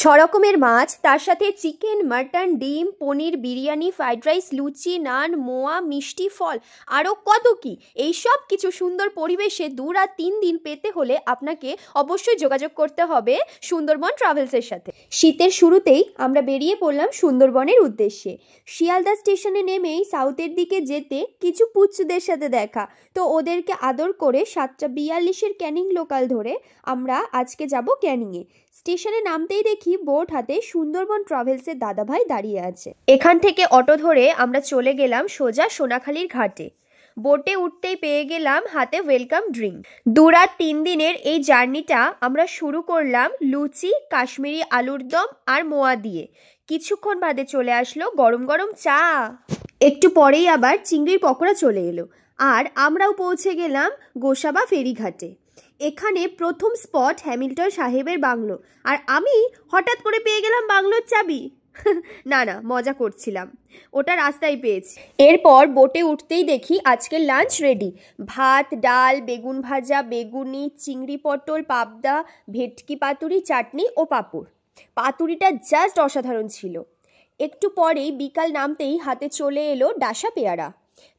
ছ রকমের মাছ, তার সাথে চিকেন, মাটন, ডিম, পনির, বিরিয়ানি, ফ্রাইড রাইস, লুচি, নান, মোয়া, মিষ্টি, ফল, আরও কত কি। এই সব কিছু সুন্দর পরিবেশে 2 রাত 3 দিন পেতে হলে আপনাকে অবশ্যই যোগাযোগ করতে হবে সুন্দরবন ট্রাভেলসের সাথে। শীতের শুরুতেই আমরা বেরিয়ে পড়লাম সুন্দরবনের উদ্দেশ্যে। শিয়ালদা স্টেশনে নেমেই সাউথের দিকে যেতে কিছু পুচ্ছুদের সাথে দেখা, তো ওদেরকে আদর করে 7:42-এর ক্যানিং লোকাল ধরে আমরা আজকে যাব ক্যানিংয়ে। স্টেশনে নামতেই দেখি বোট হাতে সুন্দরবন ট্রাভেলসের দাদাভাই দাঁড়িয়ে আছে। এখান থেকে অটো ধরে আমরা চলে গেলাম সোজা সোনাখালীর ঘাটে। বোটে উঠতেই পেয়ে গেলাম হাতে ওয়েলকাম ড্রিঙ্ক। 2 রাত 3 দিনের এই জার্নিটা আমরা শুরু করলাম লুচি, কাশ্মীরি আলুর দম আর মোয়া দিয়ে। কিছুক্ষণ বাদে চলে আসলো গরম গরম চা। একটু পরেই আবার চিংড়ির পকোড়া চলে এলো, আর আমরাও পৌঁছে গেলাম গোসাবা ফেরিঘাটে। এখানে প্রথম স্পট হ্যামিল্টন সাহেবের বাংলো, আর আমি হঠাৎ করে পেয়ে গেলাম বাংলোর চাবি। না না, মজা করছিলাম, ওটা রাস্তায় পেয়েছি। এরপর বোটে উঠতেই দেখি আজকের লাঞ্চ রেডি। ভাত, ডাল, বেগুন ভাজা, বেগুনি, চিংড়ি পটল, পাবদা, ভেটকি পাতুরি, চাটনি ও পাঁপড়। পাতুরিটা জাস্ট অসাধারণ ছিল। একটু পরেই বিকাল নামতেই হাতে চলে এলো ডাসা পেয়ারা।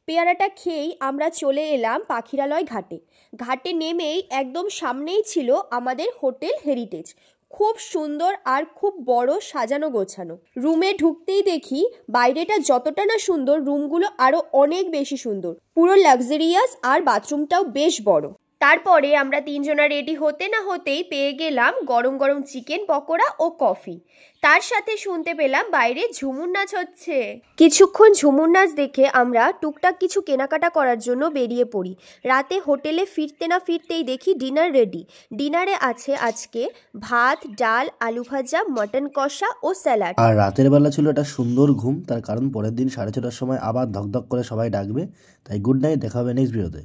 পেয়ারাটা খেয়েই আমরা চলে এলাম পাখিরালয় ঘাটে। ঘাটে নেমেই একদম সামনেই ছিল আমাদের হোটেল হেরিটেজ। খুব সুন্দর আর খুব বড়, সাজানো গোছানো। রুমে ঢুকতেই দেখি বাইরেটা যতটা না সুন্দর, রুমগুলো আরো অনেক বেশি সুন্দর, পুরো লাক্সারিয়াস, আর বাথরুমটাও বেশ বড়। তারপরে আমরা 3 জনা রেডি হতে না হতেই পেয়ে গেলাম গরম গরম চিকেন পকোড়া ও কফি। তার সাথে শুনতে পেলাম বাইরে ঝুমুর নাচ হচ্ছে। কিছুক্ষণ ঝুমুর নাচ দেখে আমরা টুকটাক কিছু কেনাকাটা করার জন্য বেরিয়ে পড়ি। রাতে হোটেলে ফিরতে না ফিরতেই দেখি ডিনার রেডি। ডিনারে আছে আজকে ভাত, ডাল, আলু ভাজা, মটন কষা ও স্যালাড। আর রাতের বেলা ছিল একটা সুন্দর ঘুম, তার কারণ পরের দিন 6:30টার সময় আবার ধকধক করে সবাই ডাকবে। তাই গুড নাইট, দেখা হবে নেক্সট ভিডিওতে।